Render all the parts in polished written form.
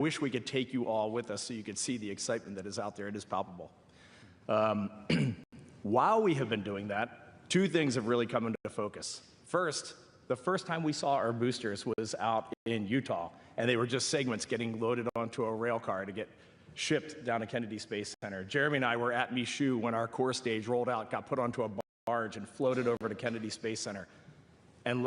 wish we could take you all with us so you could see the excitement that is out there. It is palpable. While we have been doing that, two things have really come into focus. First, the first time we saw our boosters was out in Utah, and they were just segments getting loaded onto a rail car to get shipped down to Kennedy Space Center. Jeremy and I were at Michoud when our core stage rolled out, got put onto a barge, and floated over to Kennedy Space Center. And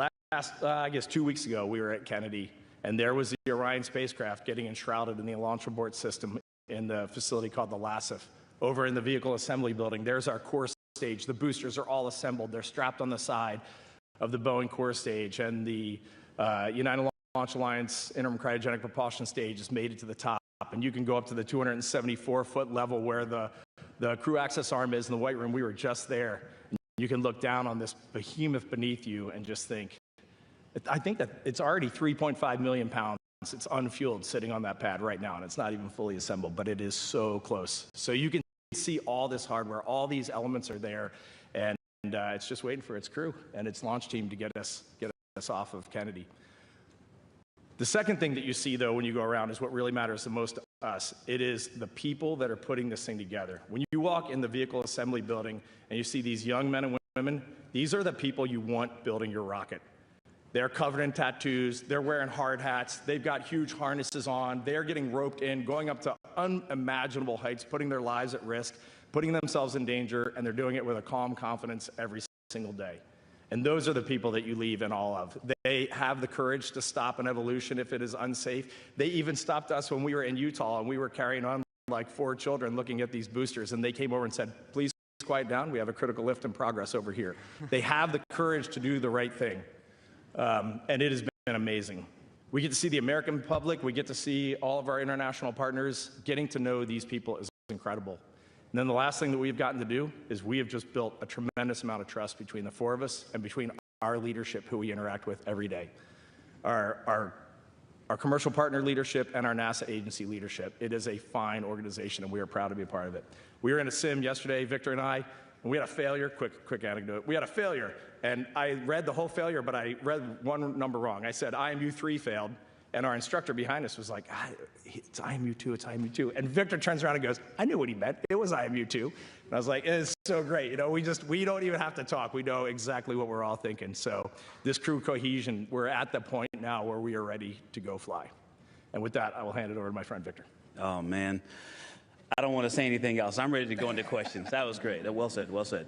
I guess 2 weeks ago, we were at Kennedy, and there was the Orion spacecraft getting enshrouded in the launch abort system in the facility called the LASIF. Over in the vehicle assembly building, there's our core stage. The boosters are all assembled. They're strapped on the side of the Boeing core stage, and the United Launch Alliance interim cryogenic propulsion stage has made it to the top. And you can go up to the 274-foot level where the crew access arm is in the White Room. We were just there. And you can look down on this behemoth beneath you and just think, I think that it's already 3.5 million pounds. It's unfueled sitting on that pad right now, and it's not even fully assembled, but it is so close. So you can see all this hardware, all these elements are there, and it's just waiting for its crew and its launch team to get us off of Kennedy. The second thing that you see, though, when you go around is what really matters the most to us. It is the people that are putting this thing together. When you walk in the vehicle assembly building and you see these young men and women, these are the people you want building your rocket. They're covered in tattoos, they're wearing hard hats, they've got huge harnesses on, they're getting roped in, going up to unimaginable heights, putting their lives at risk, putting themselves in danger, and they're doing it with a calm confidence every single day. And those are the people that you leave in awe of. They have the courage to stop an evolution if it is unsafe. They even stopped us when we were in Utah and we were carrying on like 4 children looking at these boosters, and they came over and said, please quiet down, we have a critical lift in progress over here. They have the courage to do the right thing. And it has been amazing. We get to see the American public, we get to see all of our international partners. Getting to know these people is incredible. And then the last thing that we've gotten to do is we have just built a tremendous amount of trust between the 4 of us and between our leadership who we interact with every day. Our commercial partner leadership and our NASA agency leadership. It is a fine organization and we are proud to be a part of it. We were in a sim yesterday, Victor and I, and we had a failure. Quick anecdote. We had a failure, and I read the whole failure, but I read one number wrong. I said IMU3 failed, and our instructor behind us was like, it's IMU2, it's IMU2. And Victor turns around and goes, I knew what he meant. It was IMU2. And I was like, it's so great. You know, we don't even have to talk. We know exactly what we're all thinking. So this crew cohesion, we're at the point now where we are ready to go fly. And with that, I will hand it over to my friend Victor. Oh, man. I don't want to say anything else. I'm ready to go into questions. That was great. Well said, well said.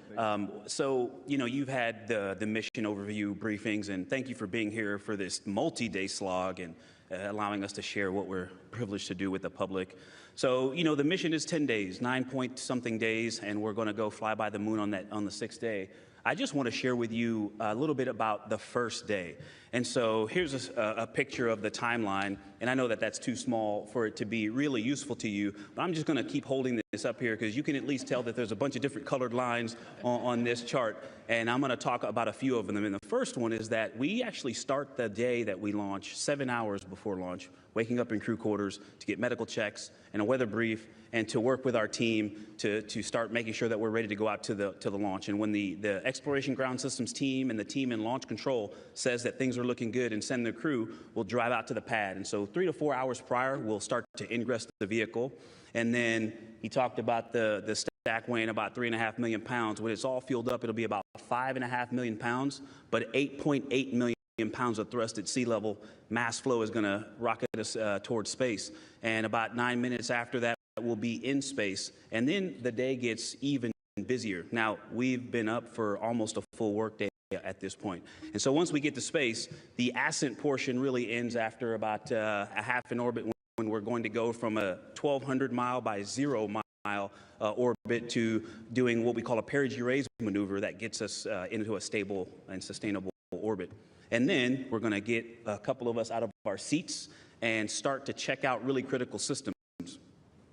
So, you know, you've had the mission overview briefings, and thank you for being here for this multi-day slog and allowing us to share what we're privileged to do with the public. So, you know, the mission is 10 days, 9-point-something days, and we're going to go fly by the moon on the 6th day. I just want to share with you a little bit about the first day. And so here's a picture of the timeline, and I know that that's too small for it to be really useful to you, but I'm just going to keep holding this up here because you can at least tell that there's a bunch of different colored lines on this chart, and I'm going to talk about a few of them. And the first one is that we actually start the day that we launch 7 hours before launch, waking up in crew quarters to get medical checks and a weather brief, and to work with our team to start making sure that we're ready to go out to the launch. And when the Exploration Ground Systems team and the team in launch control says that things are looking good and send their crew, we'll drive out to the pad. And so 3 to 4 hours prior, we'll start to ingress the vehicle. And then he talked about the stack weighing about 3.5 million pounds. When it's all fueled up, it'll be about 5.5 million pounds, but 8.8 million pounds of thrust at sea level. Mass flow is going to rocket us towards space. And about 9 minutes after that, we'll be in space. And then the day gets even busier. Now, we've been up for almost a full workday at this point. And so once we get to space, the ascent portion really ends after about a half an orbit when we're going to go from a 1,200 mile by 0 mile orbit to doing what we call a perigee raise maneuver that gets us into a stable and sustainable orbit. And then we're going to get a couple of us out of our seats and start to check out really critical systems,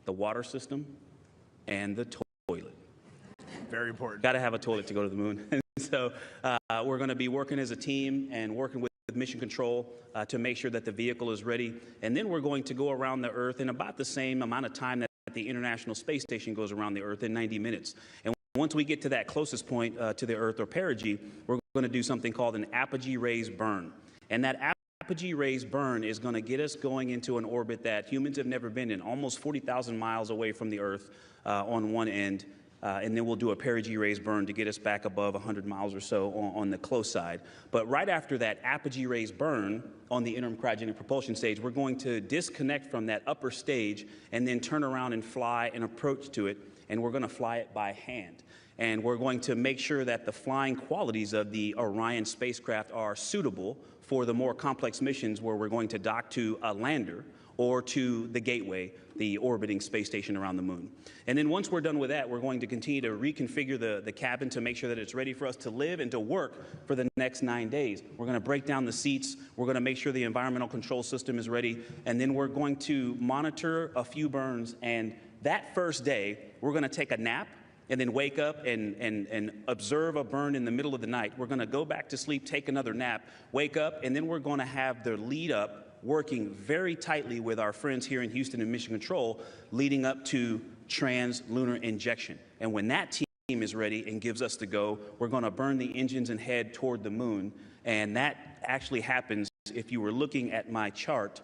the water system and the toilet. Very important. Got to have a toilet to go to the moon. So we're going to be working as a team and working with mission control to make sure that the vehicle is ready. And then we're going to go around the Earth in about the same amount of time that the International Space Station goes around the Earth, in 90 minutes. And once we get to that closest point to the Earth or perigee, we're going to do something called an apogee raise burn. And that apogee rays burn is going to get us going into an orbit that humans have never been in, almost 40,000 miles away from the Earth on one end. And then we'll do a perigee rays burn to get us back above 100 miles or so on the close side. But right after that apogee rays burn on the interim cryogenic propulsion stage, we're going to disconnect from that upper stage and then turn around and fly an approach to it, and we're going to fly it by hand. And we're going to make sure that the flying qualities of the Orion spacecraft are suitable for the more complex missions where we're going to dock to a lander or to the Gateway, the orbiting space station around the moon. And then once we're done with that, we're going to continue to reconfigure the cabin to make sure that it's ready for us to live and to work for the next 9 days. We're going to break down the seats. We're going to make sure the environmental control system is ready. And then we're going to monitor a few burns. And that first day, we're going to take a nap and then wake up and observe a burn in the middle of the night. We're going to go back to sleep, take another nap, wake up, and then we're going to have the lead up working very tightly with our friends here in Houston and Mission Control, leading up to trans-lunar injection. And when that team is ready and gives us the go, we're going to burn the engines and head toward the moon. And that actually happens, if you were looking at my chart,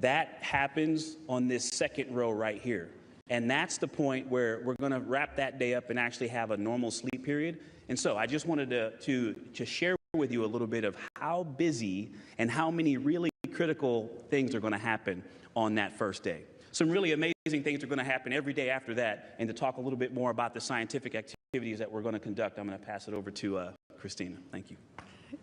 that happens on this second row right here. And that's the point where we're going to wrap that day up and actually have a normal sleep period. And so I just wanted to share with you a little bit of how busy and how many really critical things are going to happen on that first day. Some really amazing things are going to happen every day after that. And to talk a little bit more about the scientific activities that we're going to conduct, I'm going to pass it over to Christina. Thank you.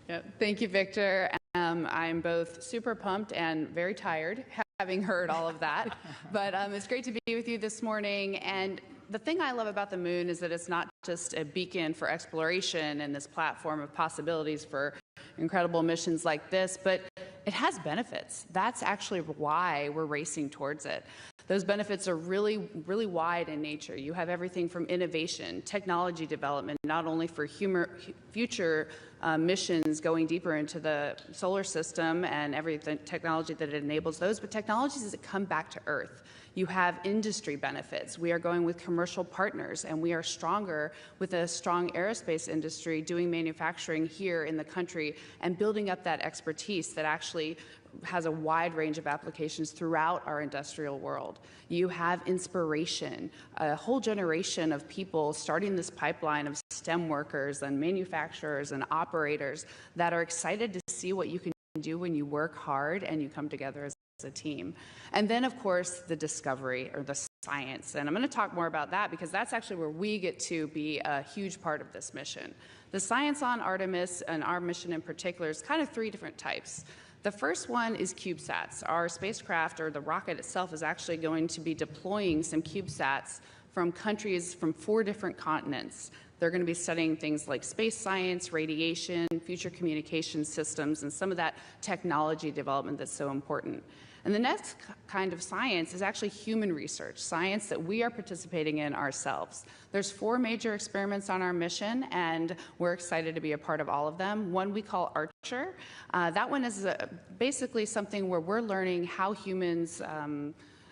Yep. Thank you, Victor. I'm both super pumped and very tired, having heard all of that. But it's great to be with you this morning. And the thing I love about the moon is that it's not just a beacon for exploration and this platform of possibilities for incredible missions like this, but it has benefits. That's actually why we're racing towards it. Those benefits are really, really wide in nature. You have everything from innovation, technology development, not only for future missions going deeper into the solar system and every technology that it enables those, but technologies that come back to Earth. You have industry benefits. We are going with commercial partners, and we are stronger with a strong aerospace industry doing manufacturing here in the country and building up that expertise that actually has a wide range of applications throughout our industrial world. You have inspiration, a whole generation of people starting this pipeline of STEM workers and manufacturers and operators that are excited to see what you can do when you work hard and you come together as a team. And then, of course, the discovery or the science. And I'm going to talk more about that because that's actually where we get to be a huge part of this mission. The science on Artemis and our mission in particular is kind of three different types. The first one is CubeSats. Our spacecraft, or the rocket itself, is actually going to be deploying some CubeSats from countries from 4 different continents. They're going to be studying things like space science, radiation, future communication systems, and some of that technology development that's so important. And the next kind of science is actually human research, science that we are participating in ourselves. There's 4 major experiments on our mission, and we're excited to be a part of all of them. One we call Archer. That one is basically something where we're learning how humans,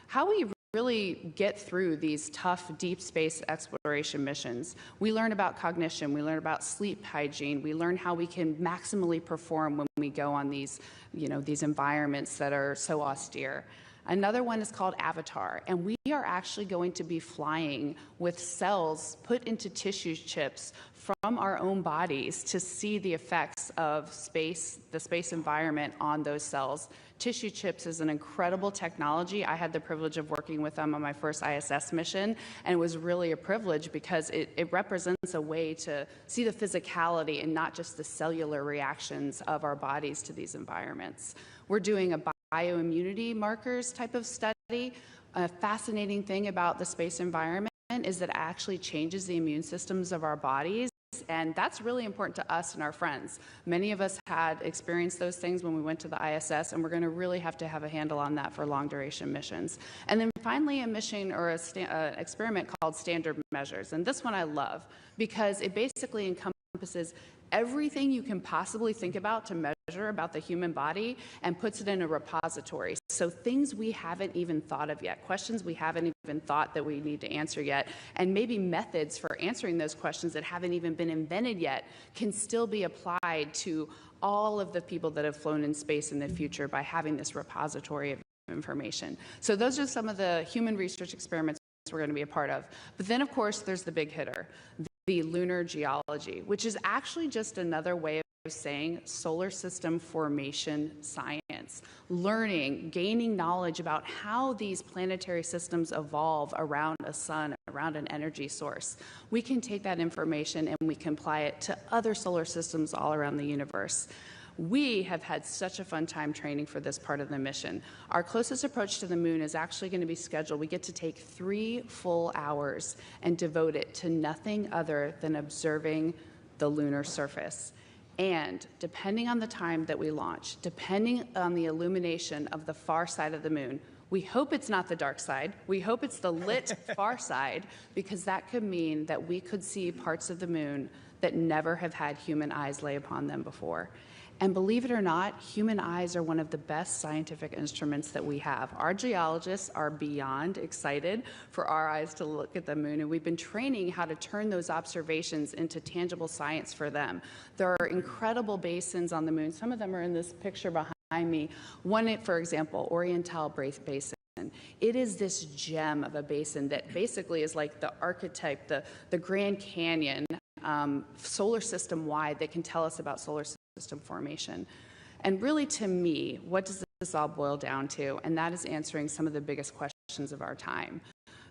how we really get through these tough deep space exploration missions. We learn about cognition, we learn about sleep hygiene, we learn how we can maximally perform when we go on these, these environments that are so austere. Another one is called Avatar, and we are actually going to be flying with cells put into tissue chips from our own bodies to see the effects of space, the space environment on those cells. Tissue chips is an incredible technology. I had the privilege of working with them on my first ISS mission, and it was really a privilege because it represents a way to see the physicality and not just the cellular reactions of our bodies to these environments. We're doing a bioimmunity markers type of study. A fascinating thing about the space environment is that it actually changes the immune systems of our bodies. And that's really important to us and our friends. Many of us had experienced those things when we went to the ISS, and we're going to really have to have a handle on that for long-duration missions. And then finally, a mission or an experiment called Standard Measures. And this one I love because it basically encompasses everything you can possibly think about to measure about the human body and puts it in a repository. So things we haven't even thought of yet, questions we haven't even thought that we need to answer yet, and maybe methods for answering those questions that haven't even been invented yet can still be applied to all of the people that have flown in space in the future by having this repository of information. So those are some of the human research experiments we're going to be a part of. But then, of course, there's the big hitter, the lunar geology, which is actually just another way of saying solar system formation science, learning, gaining knowledge about how these planetary systems evolve around a sun, around an energy source. We can take that information and we can apply it to other solar systems all around the universe. We have had such a fun time training for this part of the mission. Our closest approach to the moon is actually going to be scheduled. We get to take 3 full hours and devote it to nothing other than observing the lunar surface. And depending on the time that we launch, depending on the illumination of the far side of the moon, we hope it's not the dark side. We hope it's the lit far side, because that could mean that we could see parts of the moon that never have had human eyes lay upon them before. And believe it or not, human eyes are one of the best scientific instruments that we have. Our geologists are beyond excited for our eyes to look at the moon, and we've been training how to turn those observations into tangible science for them. There are incredible basins on the moon. Some of them are in this picture behind me. One, for example, Oriental Basin. It is this gem of a basin that basically is like the archetype, the Grand Canyon, solar system wide, that can tell us about solar system formation. And really, to me, what does this all boil down to? And that is answering some of the biggest questions of our time.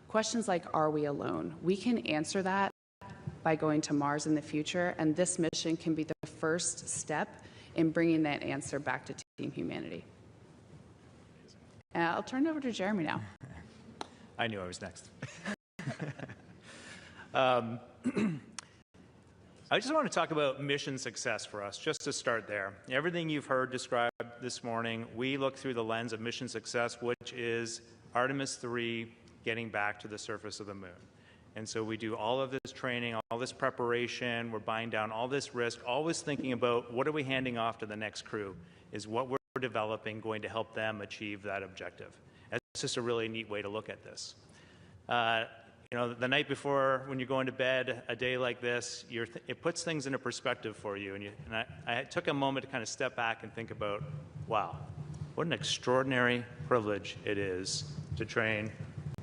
Questions like, are we alone? We can answer that by going to Mars in the future, and this mission can be the first step in bringing that answer back to Team Humanity. And I'll turn it over to Jeremy now. I knew I was next. I just want to talk about mission success for us, just to start there. Everything you've heard described this morning, we look through the lens of mission success, which is Artemis II getting back to the surface of the moon. And so we do all of this training, all this preparation, we're buying down all this risk, always thinking about what are we handing off to the next crew? Is what we're developing going to help them achieve that objective? It's just a really neat way to look at this. You know, the night before, when you're going to bed, a day like this, it puts things into perspective for you. And I took a moment to kind of step back and think about, wow, what an extraordinary privilege it is to train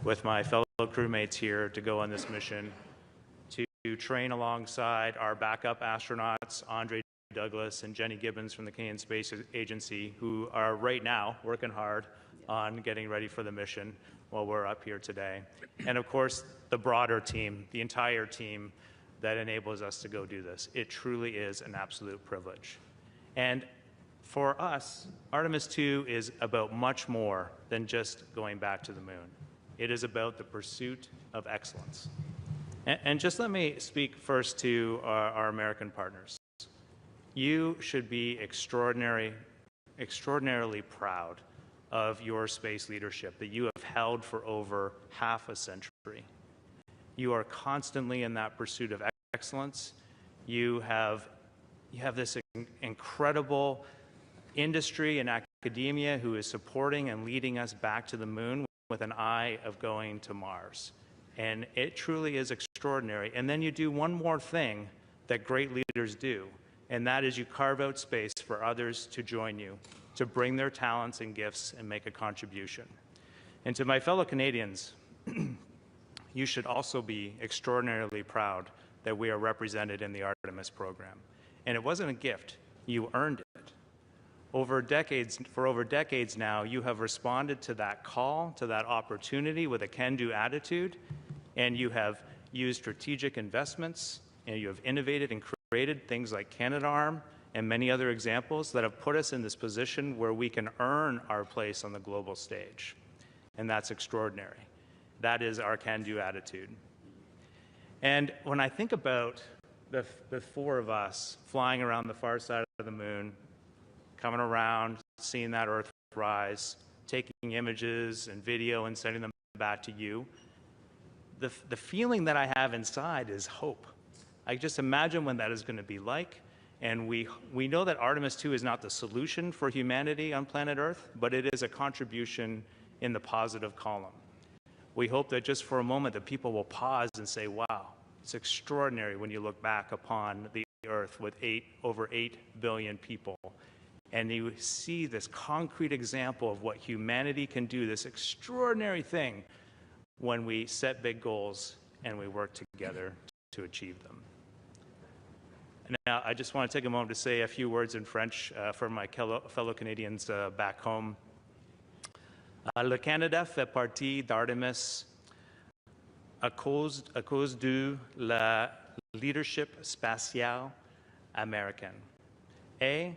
with my fellow crewmates here to go on this mission, to train alongside our backup astronauts, Andre Douglas and Jenny Gibbons from the Canadian Space Agency, who are right now working hard on getting ready for the mission while we're up here today. And of course, the broader team, the entire team that enables us to go do this. It truly is an absolute privilege. And for us, Artemis II is about much more than just going back to the moon. It is about the pursuit of excellence. And just let me speak first to our American partners. You should be extraordinarily proud of your space leadership that you have held for over half a century. You are constantly in that pursuit of excellence. You have this incredible industry and academia who is supporting and leading us back to the moon with an eye of going to Mars. And it truly is extraordinary. And then you do one more thing that great leaders do, and that is you carve out space for others to join you, to bring their talents and gifts and make a contribution. And to my fellow Canadians, you should also be extraordinarily proud that we are represented in the Artemis program. And it wasn't a gift, you earned it. For over decades now, you have responded to that call, to that opportunity with a can-do attitude, and you have used strategic investments, and you have innovated and created things like Canadarm and many other examples that have put us in this position where we can earn our place on the global stage. And that's extraordinary. That is our can-do attitude. And when I think about the four of us flying around the far side of the moon, coming around, seeing that Earth rise, taking images and video and sending them back to you, the feeling that I have inside is hope. I just imagine when that is going to be like. And we know that Artemis II is not the solution for humanity on planet Earth, but it is a contribution in the positive column. We hope that just for a moment that people will pause and say, wow, it's extraordinary when you look back upon the Earth with over 8 billion people And you see this concrete example of what humanity can do, this extraordinary thing when we set big goals and we work together to achieve them. And now, I just want to take a moment to say a few words in French for my fellow Canadians back home. Le Canada fait partie d'Artemis à cause de la leadership spatiale américaine. Et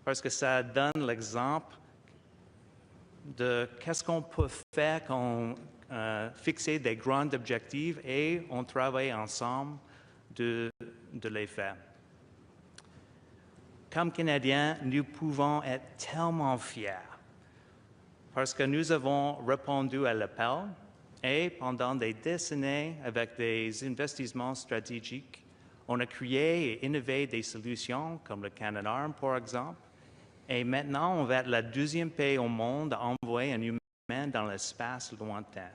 parce que ça donne l'exemple de qu'est-ce qu'on peut faire quand fixer des grands objectifs et on travaille ensemble de les faire. Comme Canadiens, nous pouvons être tellement fiers parce que nous avons répondu à l'appel et pendant des décennies, avec des investissements stratégiques, on a créé et innové des solutions comme le Canadarm, par exemple. Et maintenant, on va être le deuxième pays au monde à envoyer un humain dans l'espace lointain.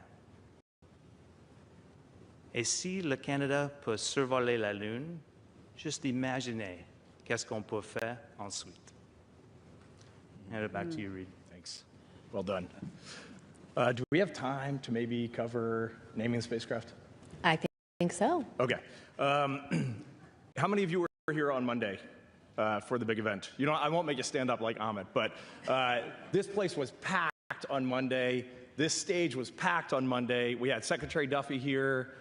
Et si le Canada peut survoler la Lune, juste imaginez qu'est-ce qu'on peut faire ensuite. Hand it back to you, Reid. Thanks. Well done. Do we have time to maybe cover naming the spacecraft? I think so. Okay. How many of you were here on Monday for the big event? You know, I won't make you stand up like Ahmed, but this place was packed on Monday. This stage was packed on Monday. We had Secretary Duffy here.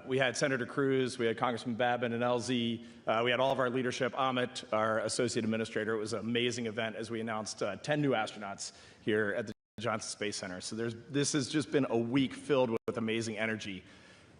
We had Senator Cruz. We had Congressman Babin and LZ. We had all of our leadership. Ahmed, our associate administrator. It was an amazing event as we announced 10 new astronauts here at the Johnson Space Center. So this has just been a week filled with amazing energy.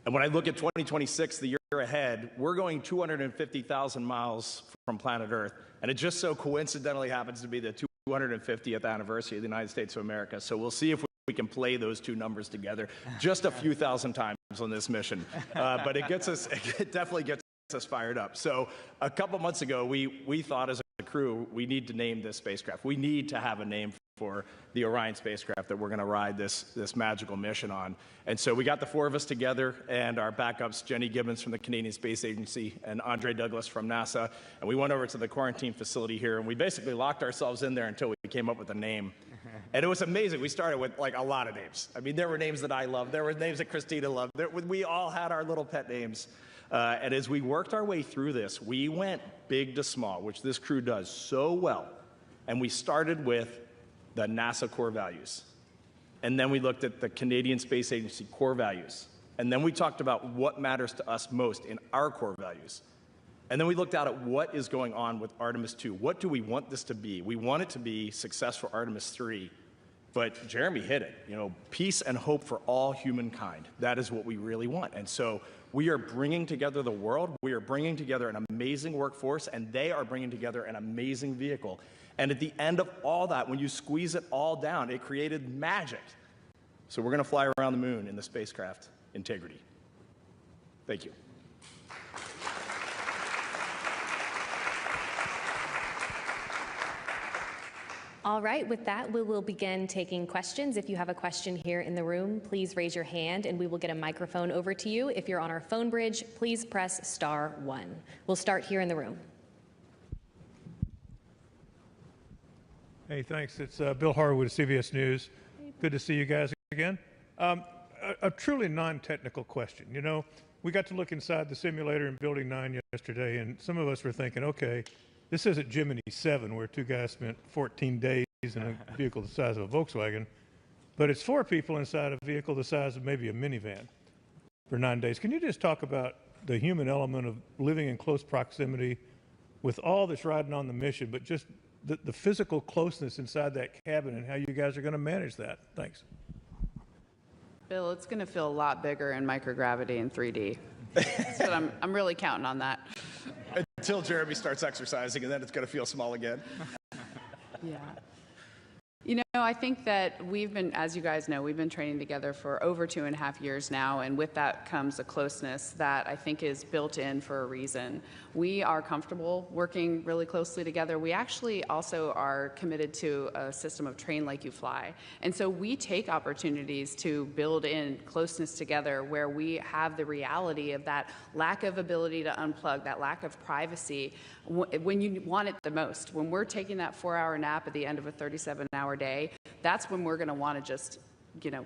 And when I look at 2026, the year ahead, we're going 250,000 miles from planet Earth. And it just so coincidentally happens to be the 250th anniversary of the United States of America. So we'll see if we can play those two numbers together just a few thousand times on this mission. But it definitely gets us fired up. So a couple months ago, we thought as a crew, we need to name this spacecraft. We need to have a name for the Orion spacecraft that we're going to ride this magical mission on. And so we got the four of us together and our backups, Jenny Gibbons from the Canadian Space Agency and Andre Douglas from NASA. And we went over to the quarantine facility here and we basically locked ourselves in there until we came up with a name. And it was amazing. We started with like a lot of names. I mean, there were names that I loved. There were names that Christina loved. We all had our little pet names. And as we worked our way through this, we went big to small, which this crew does so well. And we started with the NASA core values. And then we looked at the Canadian Space Agency core values. And then we talked about what matters to us most in our core values. And then we looked out at what is going on with Artemis II. What do we want this to be? We want it to be success for Artemis III. But Jeremy hit it, you know, peace and hope for all humankind. That is what we really want. And so we are bringing together the world. We are bringing together an amazing workforce, and they are bringing together an amazing vehicle. And at the end of all that, when you squeeze it all down, it created magic. So we're going to fly around the moon in the spacecraft Integrity. Thank you. All right, with that, we will begin taking questions. If you have a question here in the room, please raise your hand and we will get a microphone over to you. If you're on our phone bridge, please press *1. We'll start here in the room. Hey, thanks. It's Bill Harwood, CBS News. Good to see you guys again. A truly non-technical question. You know, we got to look inside the simulator in Building 9 yesterday, and some of us were thinking, okay, this isn't Gemini 7, where two guys spent 14 days in a vehicle the size of a Volkswagen, but it's 4 people inside a vehicle the size of maybe a minivan for 9 days. Can you just talk about the human element of living in close proximity with all that's riding on the mission, but just the physical closeness inside that cabin and how you guys are going to manage that? Thanks. Bill, it's going to feel a lot bigger in microgravity and 3D. So I'm really counting on that. Until Jeremy starts exercising, and then it's going to feel small again. Yeah. You I think that we've been, as you guys know, we've been training together for over 2.5 years now, and with that comes a closeness that I think is built in for a reason. We are comfortable working really closely together. We actually also are committed to a system of train like you fly. And so we take opportunities to build in closeness together where we have the reality of that lack of ability to unplug, that lack of privacy when you want it the most. When we're taking that 4-hour nap at the end of a 37-hour day, that's when we're going to want to just,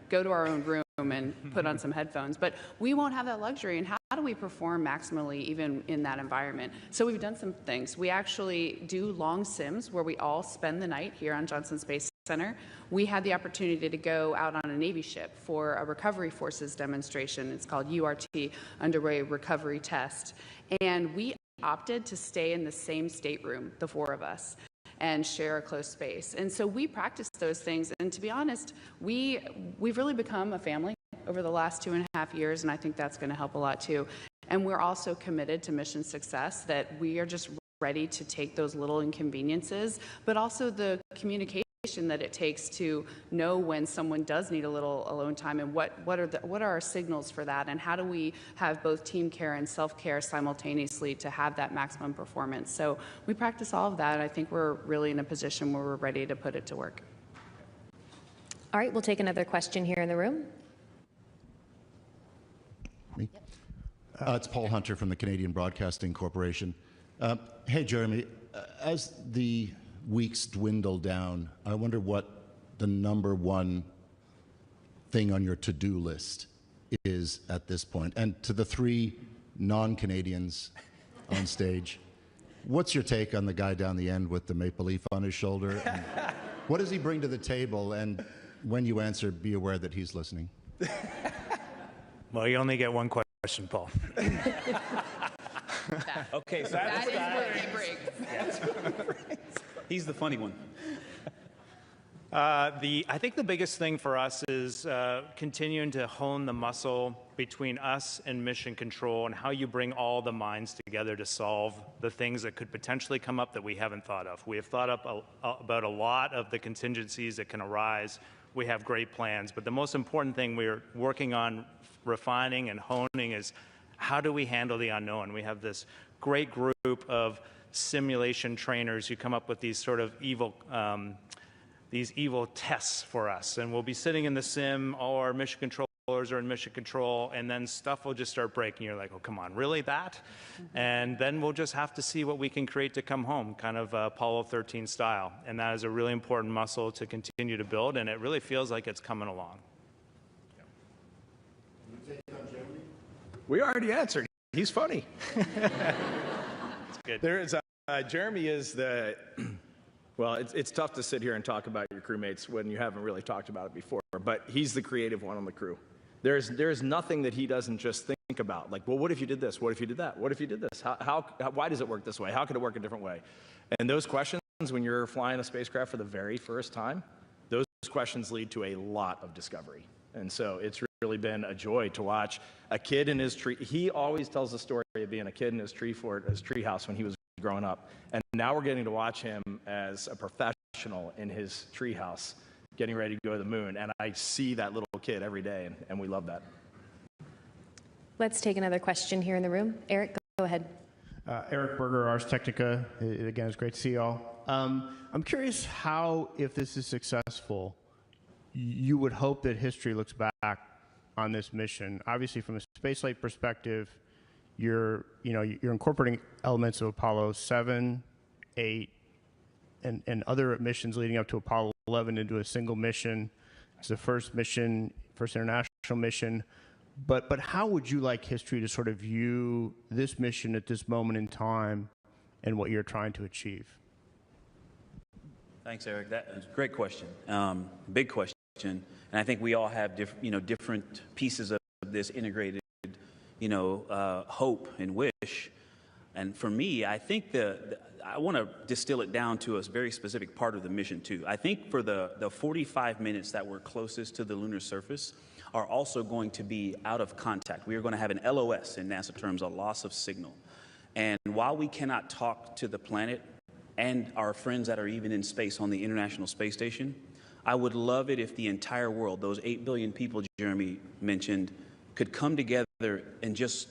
go to our own room and put on some headphones. But we won't have that luxury. And how do we perform maximally even in that environment? So we've done some things. We actually do long sims where we all spend the night here on Johnson Space Center. We had the opportunity to go out on a Navy ship for a recovery forces demonstration. It's called URT, Underway Recovery Test. And we opted to stay in the same stateroom, the 4 of us, and share a close space. And so we practice those things. And to be honest, we've really become a family over the last 2.5 years, and I think that's going to help a lot too. And we're also committed to mission success, that we are just ready to take those little inconveniences, but also the communication that it takes to know when someone does need a little alone time, and what are our signals for that, and how do we have both team care and self-care simultaneously to have that maximum performance. So we practice all of that, and I think we're really in a position where we're ready to put it to work. All right, we'll take another question here in the room. Me? It's Paul Hunter from the Canadian Broadcasting Corporation. Hey, Jeremy, as the weeks dwindle down, I wonder what the number one thing on your to-do list is at this point. And to the 3 non-Canadians on stage, what's your take on the guy down the end with the maple leaf on his shoulder? And what does he bring to the table? And when you answer, be aware that he's listening. Well, you only get one question, Paul. Okay, so That is where he breaks. he's the funny one. I think the biggest thing for us is continuing to hone the muscle between us and mission control, and how you bring all the minds together to solve the things that could potentially come up that we haven't thought of. We have thought up about a lot of the contingencies that can arise. We have great plans, but the most important thing we're working on refining and honing is how do we handle the unknown? We have this great group of simulation trainers who come up with these sort of evil tests for us. And we'll be sitting in the sim, all our mission controllers are in mission control, and then stuff will just start breaking. You're like, oh, come on, really that? And then we'll just have to see what we can create to come home, kind of Apollo 13 style. And that is a really important muscle to continue to build, and it really feels like it's coming along. We already answered. He's funny. It's good. There is Jeremy is the, well, it's tough to sit here and talk about your crewmates when you haven't really talked about it before, but he's the creative one on the crew. There's nothing that he doesn't just think about. Like, well, what if you did this? What if you did that? What if you did this? Why does it work this way? How could it work a different way? And those questions, when you're flying a spacecraft for the very first time, those questions lead to a lot of discovery. And so it's really been a joy to watch a kid in his tree. He always tells the story of being a kid in his tree fort, his tree house when he was growing up. And now we're getting to watch him as a professional in his tree house, getting ready to go to the moon. And I see that little kid every day, and we love that. Let's take another question here in the room. Eric, go ahead. Eric Berger, Ars Technica. Again, it's great to see you all. I'm curious how, if this is successful, you would hope that history looks back on this mission. Obviously, from a spaceflight perspective, you're incorporating elements of Apollo 7, 8, and other missions leading up to Apollo 11 into a single mission. It's the first mission, first international mission. But how would you like history to sort of view this mission at this moment in time and what you're trying to achieve? Thanks, Eric. That is a great question. Big question. And I think we all have different pieces of this integrated, hope and wish. And for me, I think I want to distill it down to a very specific part of the mission too. I think for the 45 minutes that we're closest to the lunar surface are also going to be out of contact. We are going to have an LOS in NASA terms, a loss of signal. And while we cannot talk to the planet and our friends that are even in space on the International Space Station, I would love it if the entire world, those 8 billion people Jeremy mentioned, could come together and just,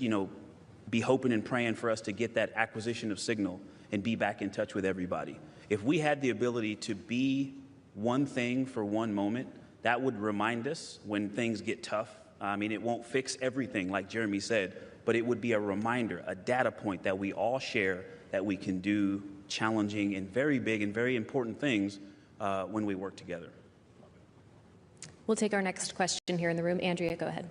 be hoping and praying for us to get that acquisition of signal and be back in touch with everybody. If we had the ability to be one thing for one moment, that would remind us when things get tough. I mean, it won't fix everything, like Jeremy said, but it would be a reminder, a data point that we all share, that we can do challenging and very big and very important things when we work together. We'll take our next question here in the room. Andrea, go ahead.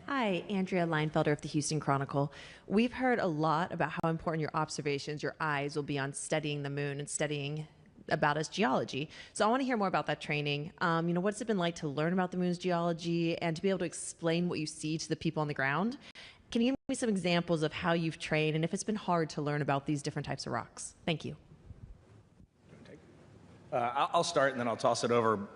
Hi, Andrea Leinfelder of the Houston Chronicle. We've heard a lot about how important your observations, your eyes will be on studying the moon and studying about its geology. So I want to hear more about that training. What's it been like to learn about the moon's geology and to be able to explain what you see to the people on the ground? Can you give me some examples of how you've trained and if it's been hard to learn about these different types of rocks? Thank you. I'll start and then I'll toss it over.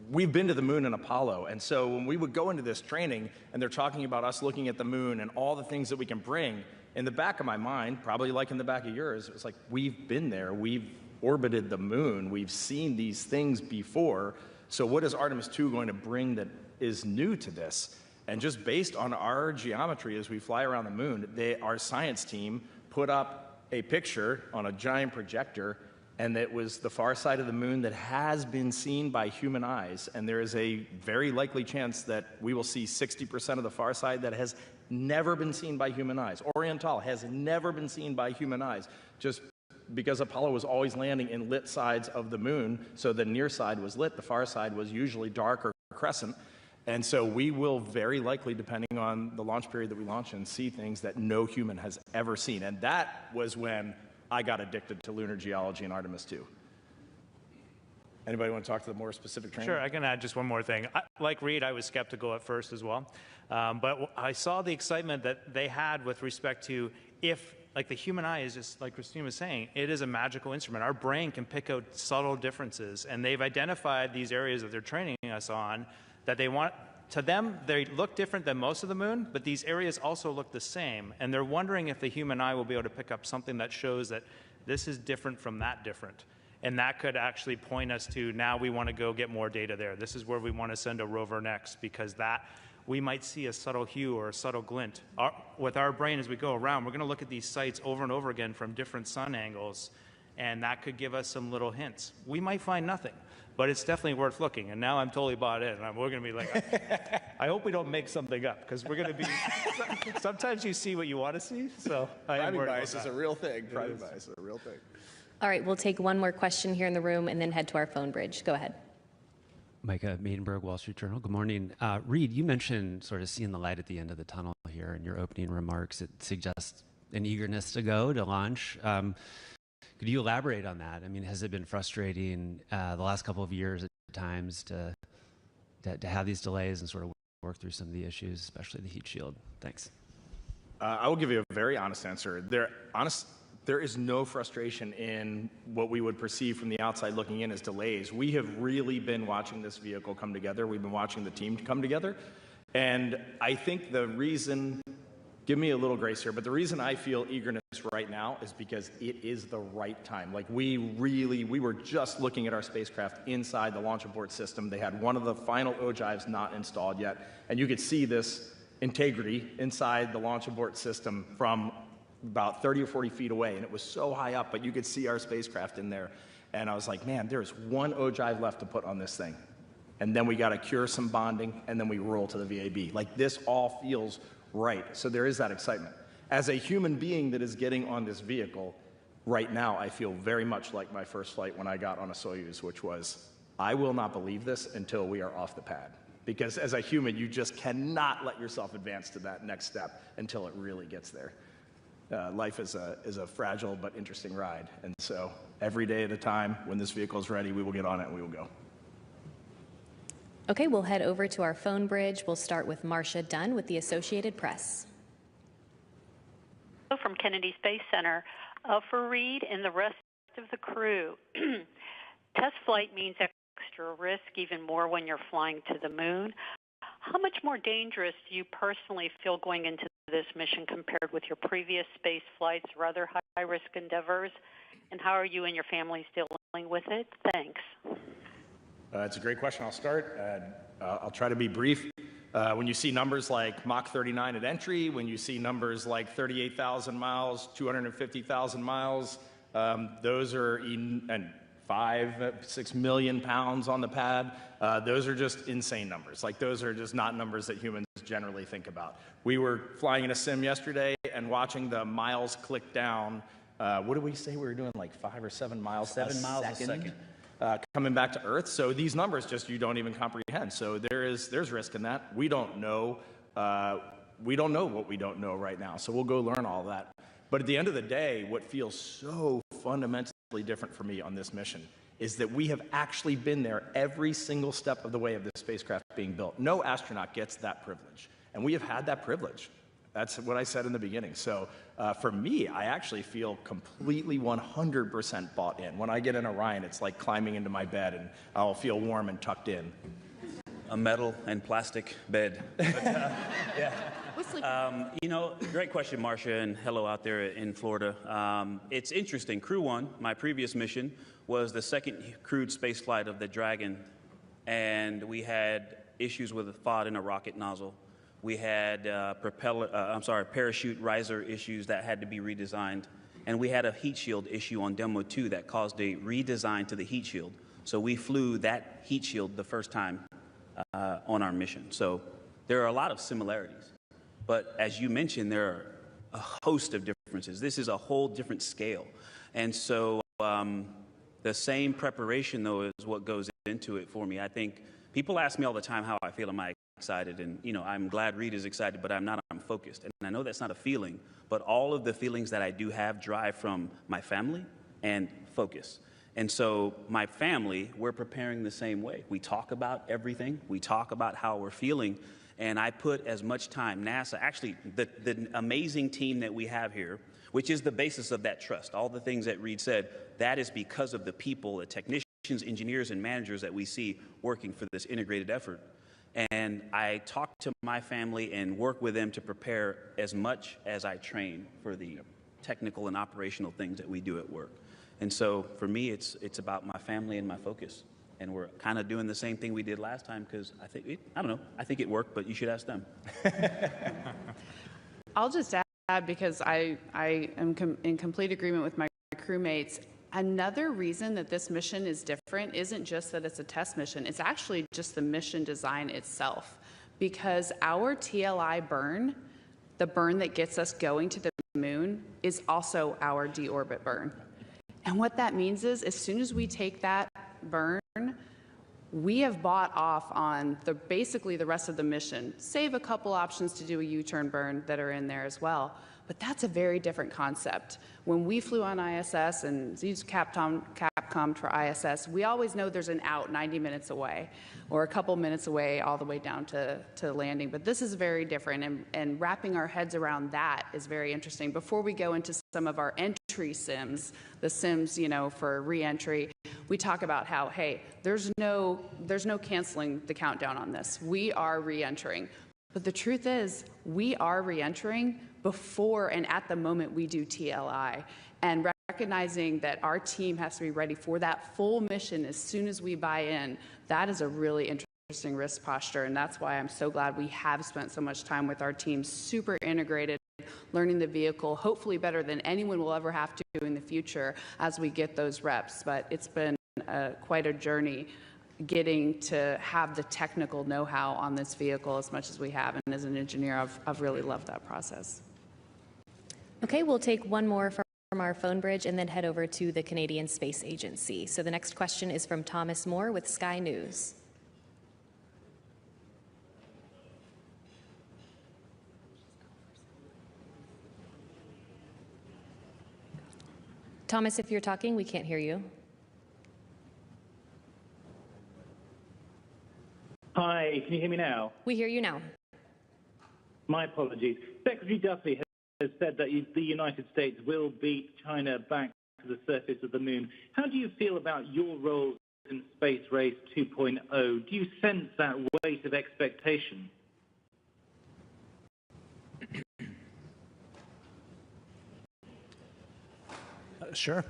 We've been to the moon in Apollo, and so when we would go into this training and they're talking about us looking at the moon and all the things that we can bring, in the back of my mind, probably like in the back of yours, it was like, we've been there, we've orbited the moon, we've seen these things before, so what is Artemis II going to bring that is new to this? And just based on our geometry as we fly around the moon, our science team put up a picture on a giant projector, and it was the far side of the moon that has been seen by human eyes. And there is a very likely chance that we will see 60% of the far side that has never been seen by human eyes. Oriental has never been seen by human eyes, just because Apollo was always landing in lit sides of the moon, so the near side was lit, the far side was usually dark or crescent. And so we will very likely, depending on the launch period that we launch in, see things that no human has ever seen. And that was when I got addicted to lunar geology and Artemis II. Anybody want to talk to the more specific training? Sure, I can add just one more thing. Like Reid, I was skeptical at first as well. But I saw the excitement that they had with respect to if, like the human eye is just, like Christine was saying, it is a magical instrument. Our brain can pick out subtle differences. And they've identified these areas that they're training us on that they want. To them, they look different than most of the moon, but these areas also look the same. And they're wondering if the human eye will be able to pick up something that shows that this is different from that different. And that could actually point us to, now we want to go get more data there. This is where we want to send a rover next, because that we might see a subtle hue or a subtle glint. With our brain, as we go around, we're going to look at these sites over and over again from different sun angles, and that could give us some little hints. We might find nothing, but it's definitely worth looking. And now I'm totally bought in. We're going to be like, I hope we don't make something up, because we're going to be, sometimes you see what you want to see. So Priming bias is a real thing. Priming bias is a real thing. All right, we'll take one more question here in the room and then head to our phone bridge. Go ahead. Micah Maidenberg, Wall Street Journal. Good morning. Reid, you mentioned sort of seeing the light at the end of the tunnel here in your opening remarks. It suggests an eagerness to go, to launch. Could you elaborate on that? I mean, has it been frustrating the last couple of years at times to have these delays and sort of work through some of the issues, especially the heat shield? Thanks. I will give you a very honest answer. There is no frustration in what we would perceive from the outside looking in as delays. We have really been watching this vehicle come together. We've been watching the team come together. And I think the reason, give me a little grace here, but the reason I feel eagerness right now is because it is the right time. Like we were just looking at our spacecraft inside the launch abort system. They had one of the final ogives not installed yet. And you could see this integrity inside the launch abort system from about 30 or 40 feet away, and it was so high up, but you could see our spacecraft in there. And I was like, man, there's one ogive left to put on this thing. And then we got to cure some bonding, and then we roll to the VAB. Like this all feels right. So there is that excitement. As a human being that is getting on this vehicle, right now I feel very much like my first flight when I got on a Soyuz, which was, I will not believe this until we are off the pad. Because as a human, you just cannot let yourself advance to that next step until it really gets there. Life is a fragile but interesting ride. And so every day at a time, when this vehicle is ready, we will get on it and we will go. Okay, we'll head over to our phone bridge. We'll start with Marcia Dunn with the Associated Press. From Kennedy Space Center. For Reid and the rest of the crew, test flight means extra risk, even more when you're flying to the moon. How much more dangerous do you personally feel going into this mission compared with your previous space flights or other high-risk endeavors? And how are you and your families dealing with it? Thanks. It's a great question. I'll start. I'll try to be brief. When you see numbers like Mach 39 at entry, when you see numbers like 38,000 miles, 250,000 miles, those are and 5-6 million pounds on the pad. Those are just insane numbers. Like, those are just not numbers that humans generally think about. We were flying in a sim yesterday and watching the miles click down. What did we say we were doing? Like 5 or 7 miles 7 miles a second. Coming back to Earth. So these numbers just you don't even comprehend. So there's risk in that. We don't know. We don't know what we don't know right now. So we'll go learn all that. But at the end of the day, what feels so fundamentally different for me on this mission is that we have actually been there every single step of the way of this spacecraft being built. No astronaut gets that privilege, and we have had that privilege. That's what I said in the beginning. So for me, I actually feel completely 100% bought in. When I get in Orion, it's like climbing into my bed, and I'll feel warm and tucked in. A metal and plastic bed. But, you know, great question, Marcia, and hello out there in Florida. It's interesting. Crew 1, my previous mission, was the second crewed space flight of the Dragon, and we had issues with a FOD in a rocket nozzle. We had parachute riser issues that had to be redesigned, and we had a heat shield issue on Demo 2 that caused a redesign to the heat shield. So we flew that heat shield the first time on our mission. So there are a lot of similarities. But as you mentioned, there are a host of differences. This is a whole different scale. And so the same preparation, though, is what goes into it for me. I think people ask me all the time how I feel. Am I excited? And, you know, I'm glad Reid is excited, but I'm not. I'm focused. And I know that's not a feeling, but all of the feelings that I do have drive from my family and focus. And so my family, we're preparing the same way. We talk about everything. We talk about how we're feeling. And I put as much time, NASA, actually the amazing team that we have here, which is the basis of that trust, all the things that Reid said, that is because of the people, the technicians, engineers, and managers that we see working for this integrated effort. And I talk to my family and work with them to prepare as much as I train for the technical and operational things that we do at work. And so for me, it's about my family and my focus. And we're kind of doing the same thing we did last time because I don't know, I think it worked, but you should ask them. I'll just add, because I am in complete agreement with my crewmates, another reason that this mission is different isn't just that it's a test mission, it's actually just the mission design itself. Because our TLI burn, the burn that gets us going to the moon, is also our deorbit burn. And what that means is, as soon as we take that burn, we have bought off on basically the rest of the mission, save a couple options to do a U-turn burn that are in there as well. But that's a very different concept. When we flew on ISS and used Capcom for ISS, we always know there's an out 90 minutes away or a couple minutes away all the way down to landing. But this is very different, and wrapping our heads around that is very interesting. Before we go into some of our entry sims, the sims, you know, for re-entry, we talk about how, hey, there's no canceling the countdown on this. We are re-entering. But the truth is, we are re-entering before and at the moment we do TLI. And recognizing that our team has to be ready for that full mission as soon as we buy in, that is a really interesting risk posture. And that's why I'm so glad we have spent so much time with our team, super integrated, learning the vehicle, hopefully better than anyone will ever have to in the future as we get those reps. But it's been quite a journey getting to have the technical know-how on this vehicle as much as we have. And as an engineer, I've really loved that process. Okay, we'll take one more from our phone bridge and then head over to the Canadian Space Agency. So the next question is from Thomas Moore with Sky News. Thomas, if you're talking, we can't hear you. Hi, can you hear me now? We hear you now. My apologies. Secretary Duffy has said that the United States will beat China back to the surface of the moon. How do you feel about your role in Space Race 2.0? Do you sense that weight of expectation? Sure.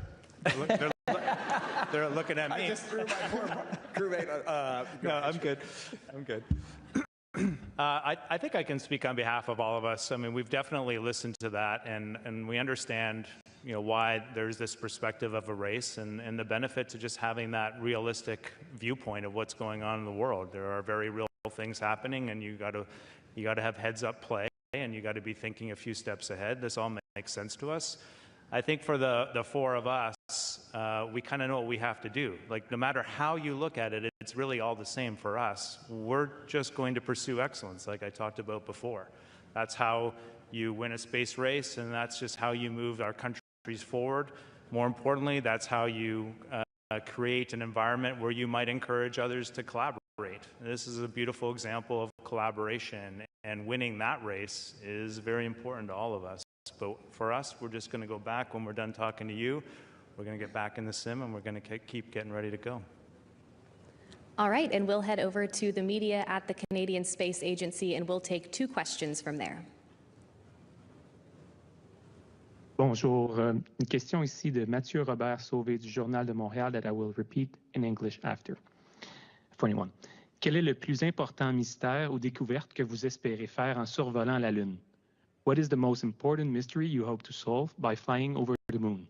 They're looking at me. I just threw my poor crewmate. No, I'm good. I'm good. I think I can speak on behalf of all of us. I mean, we've definitely listened to that, and we understand, why there's this perspective of a race and the benefit to just having that realistic viewpoint of what's going on in the world. There are very real things happening, and you got to have heads-up play, and you got to be thinking a few steps ahead. This all makes sense to us. I think for the four of us, we kind of know what we have to do. Like, no matter how you look at it, it's really all the same for us. We're just going to pursue excellence, like I talked about before. That's how you win a space race, and that's just how you move our countries forward. More importantly, that's how you create an environment where you might encourage others to collaborate. This is a beautiful example of collaboration, and winning that race is very important to all of us. But for us, we're just going to go back when we're done talking to you. We're going to get back in the sim, and we're going to keep getting ready to go. All right, and we'll head over to the media at the Canadian Space Agency, and we'll take 2 questions from there. Bonjour. Une question ici de Mathieu Robert Sauvé du Journal de Montréal that I will repeat in English after. For anyone. Quel est le plus important mystère ou découverte que vous espérez faire en survolant la Lune? What is the most important mystery you hope to solve by flying over the moon?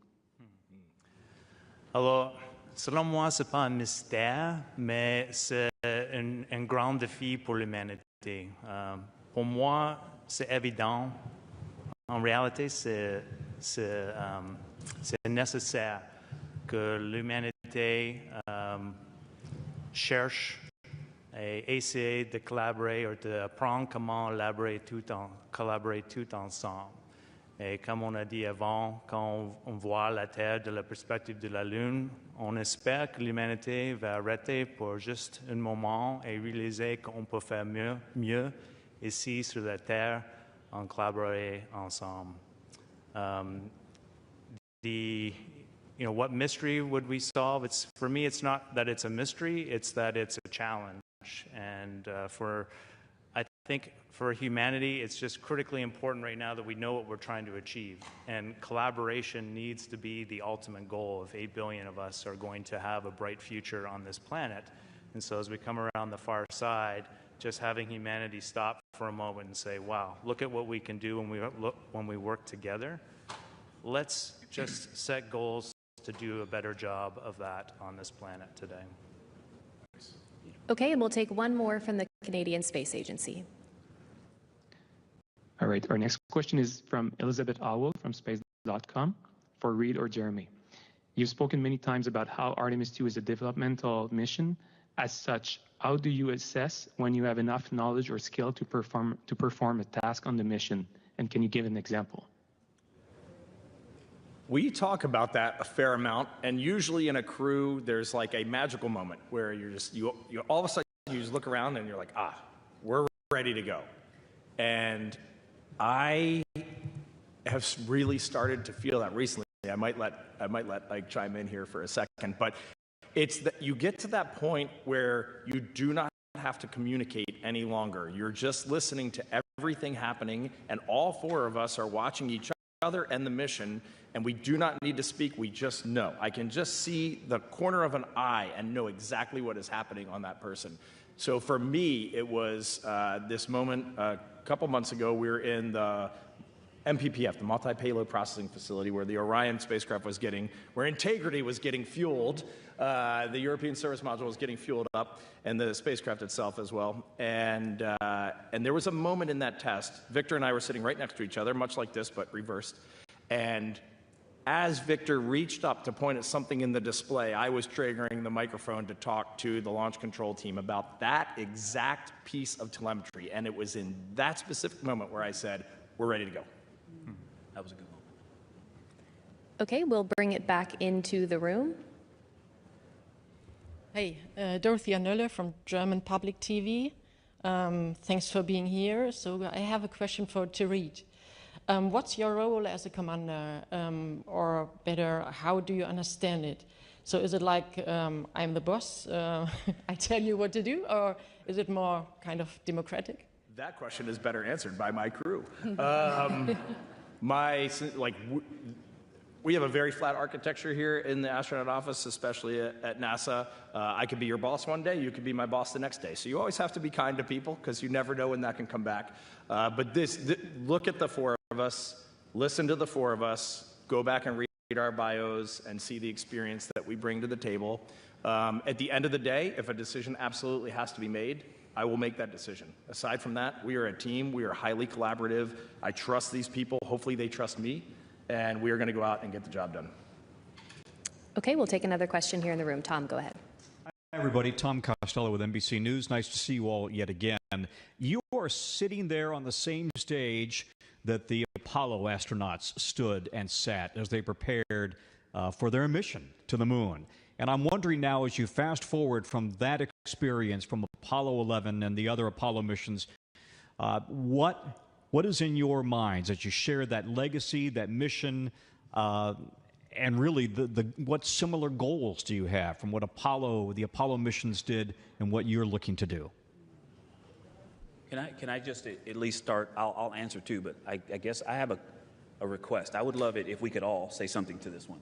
Alors, selon moi, ce n'est pas un mystère, mais c'est un grand défi pour l'humanité. Pour moi, c'est évident. En réalité, c'est nécessaire que l'humanité cherche et essaie de collaborer ou d'apprendre comment collaborer tout ensemble. Et comme on a dit avant, quand on voit la Terre de la perspective de la Lune, on espère que l'humanité va arrêter pour juste un moment et réaliser qu'on peut faire mieux ici sur la Terre en collaborer ensemble. What mystery would we solve? For me, it's not that it's a mystery, it's that it's a challenge. And I think for humanity, it's just critically important right now that we know what we're trying to achieve. And collaboration needs to be the ultimate goal if 8 billion of us are going to have a bright future on this planet. And so as we come around the far side, just having humanity stop for a moment and say, wow, look at what we can do when we work together. Let's just set goals to do a better job of that on this planet today. Okay, and we'll take one more from the Canadian Space Agency. All right, our next question is from Elizabeth Owl from space.com for Reid or Jeremy. You've spoken many times about how Artemis II is a developmental mission. As such, how do you assess when you have enough knowledge or skill to perform a task on the mission? And can you give an example? We talk about that a fair amount, and usually in a crew, there's like a magical moment where you all of a sudden you just look around and you're like, we're ready to go. And I have really started to feel that recently. I might let Ike chime in here for a second, but it's that you get to that point where you do not have to communicate any longer. You're just listening to everything happening, and all 4 of us are watching each other and the mission, and we do not need to speak, we just know. I can just see the corner of an eye and know exactly what is happening on that person. So for me, it was this moment a couple months ago. We were in the MPPF, the Multi-Payload Processing Facility, where the Orion spacecraft was where Integrity was getting fueled. The European Service Module was getting fueled up, and the spacecraft itself as well. And there was a moment in that test. Victor and I were sitting right next to each other, much like this, but reversed. And as Victor reached up to point at something in the display, I was triggering the microphone to talk to the launch control team about that exact piece of telemetry. And it was in that specific moment where I said, we're ready to go. That was a good moment. Okay, we'll bring it back into the room. Hey, Dorothea Nöller from German Public TV. Thanks for being here. So I have a question for Reid. What's your role as a commander, or better, how do you understand it? So is it like I'm the boss, I tell you what to do, or is it more kind of democratic? That question is better answered by my crew. we have a very flat architecture here in the astronaut office, especially at NASA. I could be your boss one day, you could be my boss the next day. So you always have to be kind to people because you never know when that can come back. But look at the four of us, listen to the four of us, go back and read our bios and see the experience that we bring to the table. At the end of the day, if a decision absolutely has to be made, I will make that decision. Aside from that, we are a team. We are highly collaborative. I trust these people. Hopefully they trust me. And we are going to go out and get the job done. Okay, we'll take another question here in the room. Tom, go ahead. Hi, everybody. Tom Costello with NBC News. Nice to see you all yet again. You are sitting there on the same stage that the Apollo astronauts stood and sat as they prepared for their mission to the moon. And I'm wondering now, as you fast forward from that experience from Apollo 11 and the other Apollo missions, what is in your minds as you share that legacy, that mission, and really what similar goals do you have from what the Apollo missions did and what you're looking to do? Can I just at least start? I'll answer too, but I guess I have a request. I would love it if we could all say something to this one.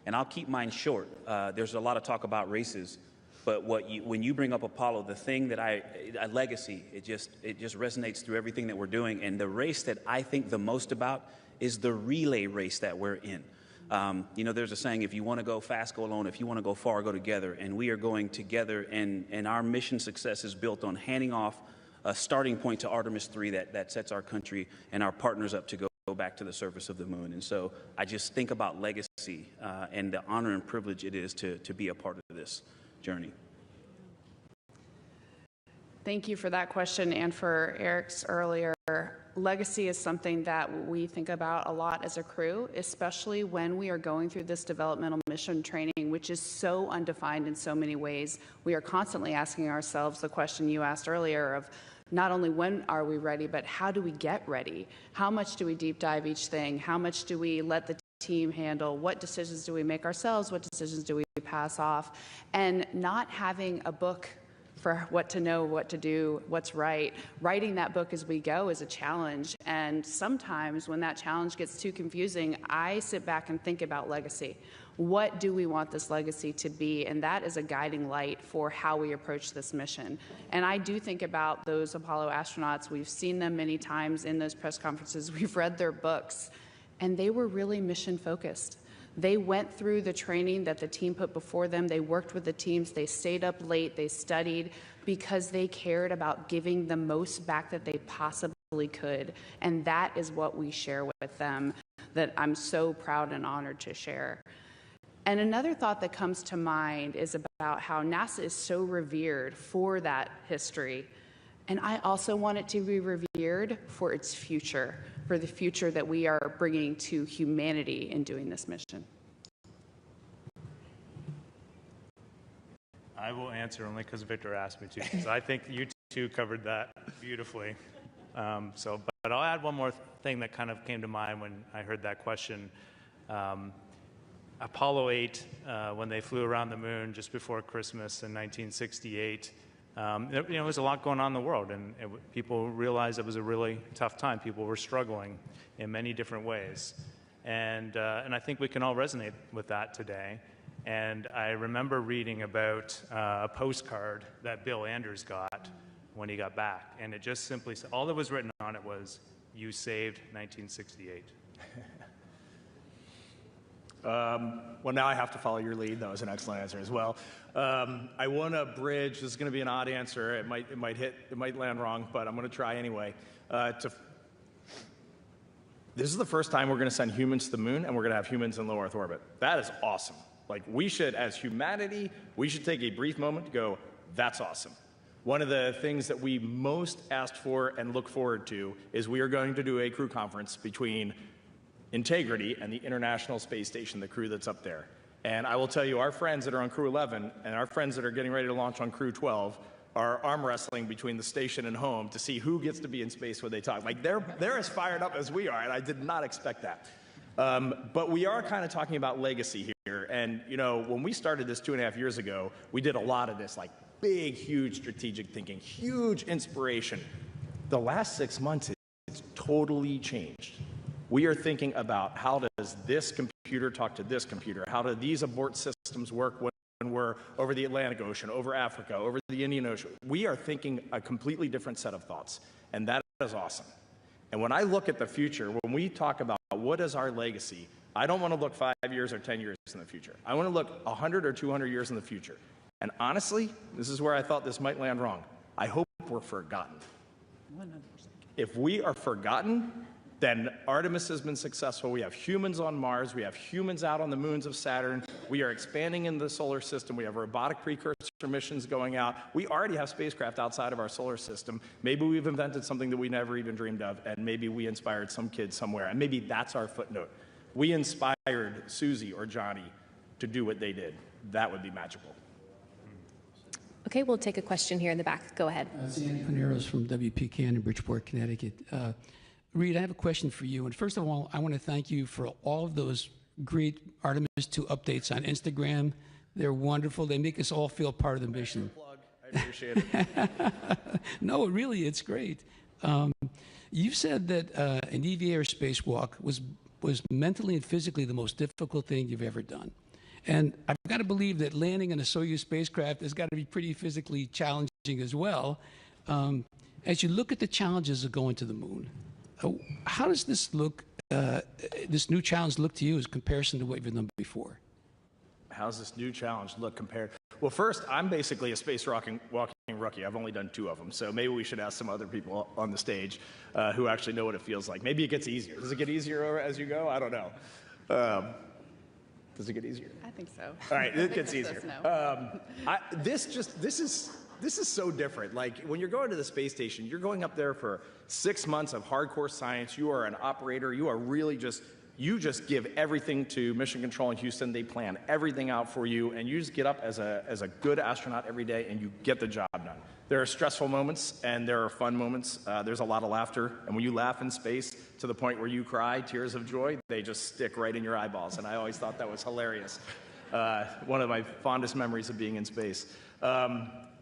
And I'll keep mine short. There's a lot of talk about races, but when you bring up Apollo, the thing that a legacy, it just resonates through everything that we're doing. And the race that I think the most about is the relay race that we're in. You know, there's a saying, if you want to go fast, go alone. If you want to go far, go together. And we are going together, and our mission success is built on handing off a starting point to Artemis III that sets our country and our partners up to go back to the surface of the moon. And so I just think about legacy and the honor and privilege it is to be a part of this journey. Thank you for that question and for Eric's earlier. Legacy is something that we think about a lot as a crew, especially when we are going through this developmental mission training, which is so undefined in so many ways. We are constantly asking ourselves the question you asked earlier of not only when are we ready, but how do we get ready? How much do we deep dive each thing? How much do we let the team handle? What decisions do we make ourselves? What decisions do we pass off? And not having a book for what to know, what to do, what's right. Writing that book as we go is a challenge. And sometimes when that challenge gets too confusing, I sit back and think about legacy. What do we want this legacy to be? And that is a guiding light for how we approach this mission. And I do think about those Apollo astronauts. We've seen them many times in those press conferences. We've read their books, and they were really mission focused. They went through the training that the team put before them. They worked with the teams. They stayed up late. They studied because they cared about giving the most back that they possibly could. And that is what we share with them that I'm so proud and honored to share. And another thought that comes to mind is about how NASA is so revered for that history. And I also want it to be revered for its future, for the future that we are bringing to humanity in doing this mission. I will answer only because Victor asked me to, because I think you two covered that beautifully. But I'll add one more thing that kind of came to mind when I heard that question. Apollo 8, when they flew around the moon just before Christmas in 1968, there was a lot going on in the world, and people realized it was a really tough time. People were struggling in many different ways. And I think we can all resonate with that today. And I remember reading about a postcard that Bill Anders got when he got back. And it just simply said, all that was written on it was, "You saved 1968. Well, now I have to follow your lead. That was an excellent answer as well. I want to bridge. This is going to be an odd answer. It might land wrong, but I'm going to try anyway. This is the first time we're going to send humans to the moon, and we're going to have humans in low Earth orbit. That is awesome. Like, we should, as humanity, we should take a brief moment to go, that's awesome. One of the things that we most asked for and look forward to is we are going to do a crew conference between Integrity and the International Space Station, the crew that's up there. And I will tell you, our friends that are on Crew 11 and our friends that are getting ready to launch on Crew 12 are arm wrestling between the station and home to see who gets to be in space when they talk. Like, they're as fired up as we are, and I did not expect that. But we are kind of talking about legacy here. And, you know, when we started this 2.5 years ago, we did a lot of this, like, big, huge strategic thinking, huge inspiration. The last 6 months, it's totally changed. We are thinking about how does this compute computer talk to this computer? How do these abort systems work when we're over the Atlantic Ocean, over Africa, over the Indian Ocean? We are thinking a completely different set of thoughts, and that is awesome. And when I look at the future, when we talk about what is our legacy, I don't want to look 5 years or 10 years in the future. I want to look 100 or 200 years in the future. And honestly, this is where I thought this might land wrong. I hope we're forgotten. 100%. If we are forgotten, then Artemis has been successful. We have humans on Mars. We have humans out on the moons of Saturn. We are expanding in the solar system. We have robotic precursor missions going out. We already have spacecraft outside of our solar system. Maybe we've invented something that we never even dreamed of, and maybe we inspired some kid somewhere, and maybe that's our footnote. We inspired Susie or Johnny to do what they did. That would be magical. Okay, we'll take a question here in the back. Go ahead. Sandy Paneros from WPK in Bridgeport, Connecticut. Reid, I have a question for you. And first of all, I want to thank you for all of those great Artemis II updates on Instagram. They're wonderful. They make us all feel part of the mission. I appreciate it. No, really, it's great. You said that an EVA spacewalk was mentally and physically the most difficult thing you've ever done. And I've got to believe that landing on a Soyuz spacecraft has got to be pretty physically challenging as well. As you look at the challenges of going to the moon, how does this look, this new challenge look to you as comparison to what you've done before? How's this new challenge look compared? Well, first, I'm basically a space walking rookie. I've only done 2 of them, so maybe we should ask some other people on the stage who actually know what it feels like. Maybe it gets easier. Does it get easier as you go? I don't know. Does it get easier? I think so. All right, it gets easier. No. This is so different. Like when you're going to the space station, you're going up there for 6 months of hardcore science. You are an operator. You are really you just give everything to Mission Control in Houston. They plan everything out for you, and you just get up as a good astronaut every day, and you get the job done. There are stressful moments, and there are fun moments. There's a lot of laughter, and when you laugh in space to the point where you cry, tears of joy, they just stick right in your eyeballs, and I always thought that was hilarious. One of my fondest memories of being in space.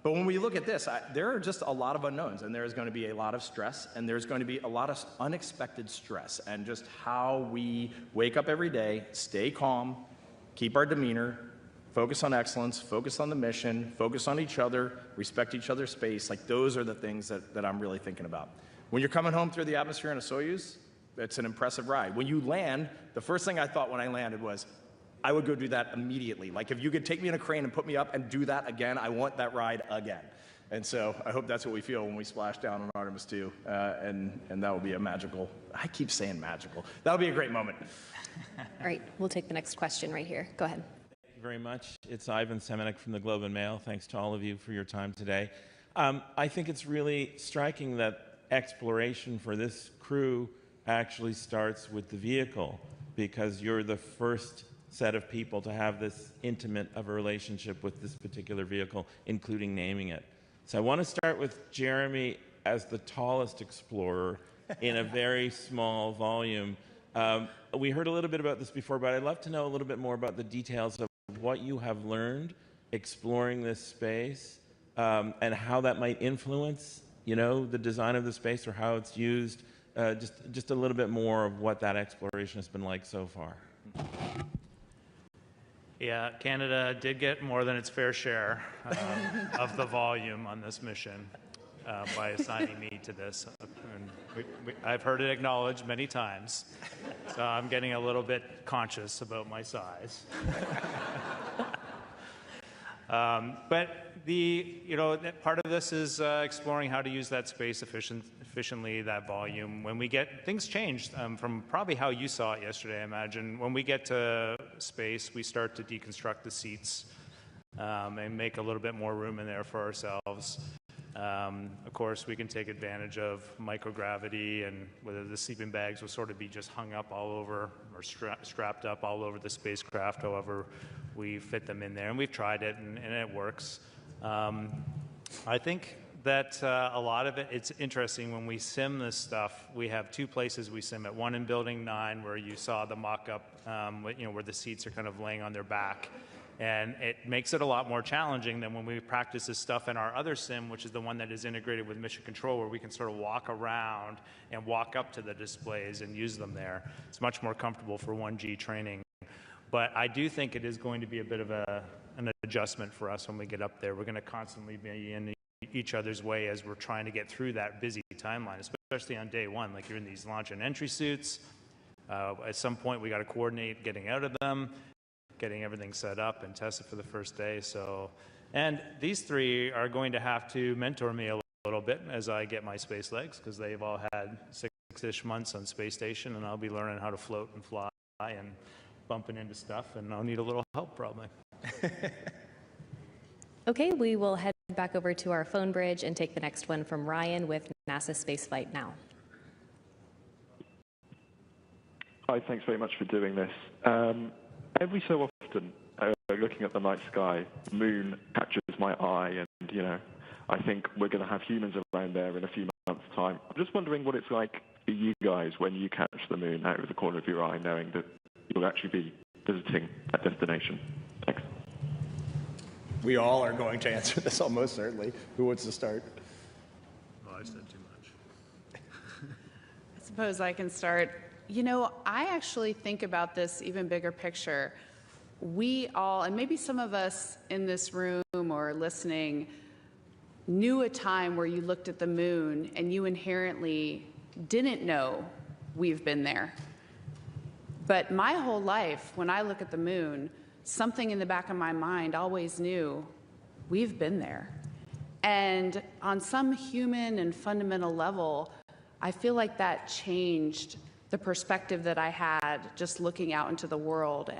But when we look at this, there are just a lot of unknowns, and there's going to be a lot of stress, and there's going to be a lot of unexpected stress, and just how we wake up every day, stay calm, keep our demeanor, focus on excellence, focus on the mission, focus on each other, respect each other's space. Like those are the things that I'm really thinking about. When you're coming home through the atmosphere in a Soyuz, it's an impressive ride. When you land, the first thing I thought when I landed was, I would go do that immediately. Like if you could take me in a crane and put me up and do that again, I want that ride again. And so I hope that's what we feel when we splash down on Artemis II, and that will be a magical, I keep saying magical, that'll be a great moment. All right, we'll take the next question right here. Go ahead. Thank you very much. It's Ivan Semenik from the Globe and Mail. Thanks to all of you for your time today. I think it's really striking that exploration for this crew actually starts with the vehicle, because you're the first set of people to have this intimate of a relationship with this particular vehicle, including naming it. So I want to start with Jeremy as the tallest explorer in a very small volume. We heard a little bit about this before, but I'd love to know a little bit more about the details of what you have learned exploring this space, and how that might influence, the design of the space or how it's used. Just a little bit more of what that exploration has been like so far. Yeah, Canada did get more than its fair share of the volume on this mission by assigning me to this. And I've heard it acknowledged many times, so I'm getting a little bit conscious about my size. But part of this is exploring how to use that space efficiently, that volume. When we get, things changed from probably how you saw it yesterday, I imagine. When we get to space, we start to deconstruct the seats and make a little bit more room in there for ourselves. Of course, we can take advantage of microgravity, and whether the sleeping bags will sort of be just hung up all over or strapped up all over the spacecraft, however we fit them in there. And we've tried it, and it works. I think that a lot of it, it's interesting when we sim this stuff. We have 2 places we sim it. One in Building 9, where you saw the mock-up, where the seats are kind of laying on their back. And it makes it a lot more challenging than when we practice this stuff in our other sim, which is the one that is integrated with Mission Control, where we can sort of walk around and walk up to the displays and use them there. It's much more comfortable for 1G training. But I do think it is going to be a bit of an adjustment for us when we get up there. We're going to constantly be in each other's way as we're trying to get through that busy timeline, especially on day one. Like, you're in these launch and entry suits. At some point, we got to coordinate getting out of them, getting everything set up and tested for the first day. So, and these three are going to have to mentor me a little bit as I get my space legs, because they've all had 6-ish months on space station, and I'll be learning how to float and fly and bumping into stuff, and I'll need a little help probably. Okay, we will head back over to our phone bridge and take the next one from Ryan with NASA Spaceflight Now. Hi, thanks very much for doing this. Every so often, looking at the night sky, the moon catches my eye, and, you know, I think we're going to have humans around there in a few months' time. I'm just wondering what it's like for you guys when you catch the moon out of the corner of your eye, knowing that you'll actually be visiting that destination. Thanks. We all are going to answer this almost certainly. Who wants to start? Well, I said too much. I suppose I can start. You know, I actually think about this even bigger picture. We all, and maybe some of us in this room or listening, knew a time where you looked at the moon and you inherently didn't know we've been there. But my whole life, when I look at the moon, something in the back of my mind always knew we've been there. And on some human and fundamental level, I feel like that changed the perspective that I had just looking out into the world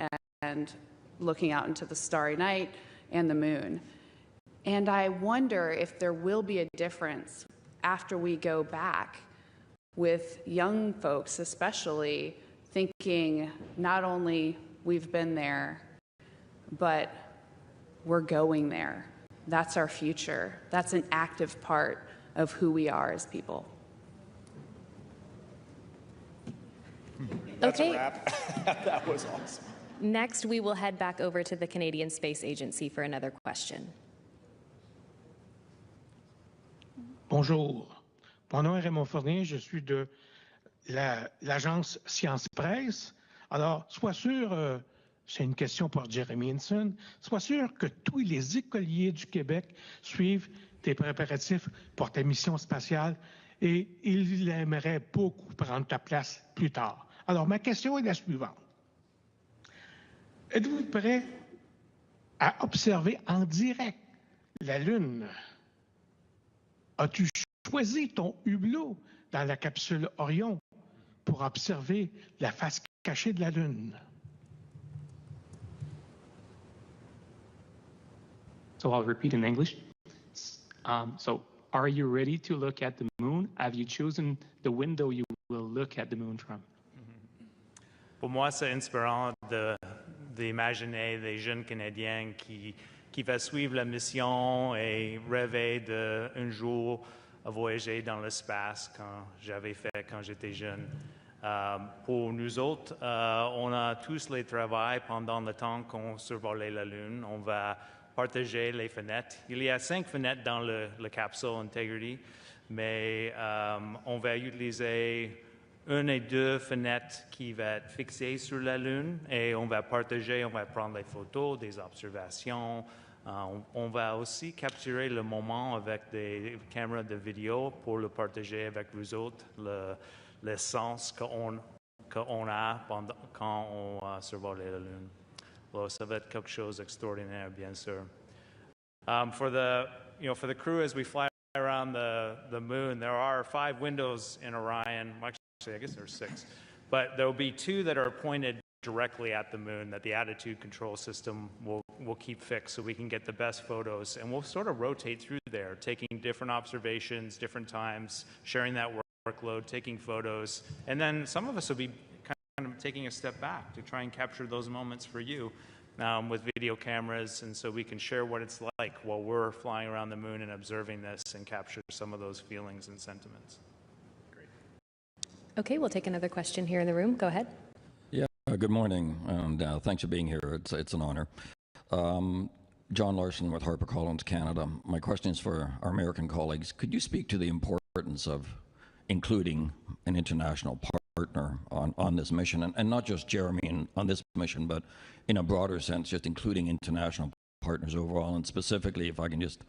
and looking out into the starry night and the moon. And I wonder if there will be a difference after we go back, with young folks especially thinking not only we've been there, but we're going there. That's our future. That's an active part of who we are as people. That's Okay. a wrap. That was awesome. Next, we will head back over to the Canadian Space Agency for another question. Bonjour. Mon nom est Raymond Fournier, je suis de l'agence Science Presse. Alors, sois sûr, c'est une question pour Jeremy Hansen, sois sûr que tous les écoliers du Québec suivent tes préparatifs pour ta mission spatiale et ils aimeraient beaucoup prendre ta place plus tard. Alors, ma question est la suivante. Êtes-vous prêt à observer en direct la Lune? As-tu choisi ton hublot dans la capsule Orion pour observer la face cachée de la Lune? So I'll repeat in English. So, are you ready to look at the moon? Have you chosen the window you will look at the moon from? Pour moi, c'est inspirant d'imaginer des jeunes Canadiens qui vont suivre la mission et rêver d'un jour voyager dans l'espace quand j'étais jeune. Pour nous autres, on a tous les travaux pendant le temps qu'on survolait la Lune. On va partager les fenêtres. Il y a 5 fenêtres dans la capsule Integrity, mais on va utiliser 1 et 2 fenêtres qui vont être fixées sur la Lune et on va partager, on va prendre des photos, des observations. On va aussi capturer le moment avec des caméras de vidéo pour le partager avec vous autres, le sens qu'on a quand on survole la Lune. Alors, ça va être quelque chose d'extraordinaire, bien sûr. For the crew, as we fly around the moon, there are 5 windows in Orion. Actually, I guess there are 6, but there will be 2 that are pointed directly at the moon that the attitude control system will keep fixed so we can get the best photos. And we'll sort of rotate through there, taking different observations, different times, sharing that workload, taking photos. And then some of us will be kind of taking a step back to try and capture those moments for you with video cameras, and so we can share what it's like while we're flying around the moon and observing this and capture some of those feelings and sentiments. Great. Okay, we'll take another question here in the room. Go ahead. Yeah, good morning, and thanks for being here. It's an honor. John Larson with HarperCollins Canada. My question is for our American colleagues. Could you speak to the importance of including an international partner on this mission, and not just Jeremy on this mission, but in a broader sense, just including international partners overall. And specifically, if I can just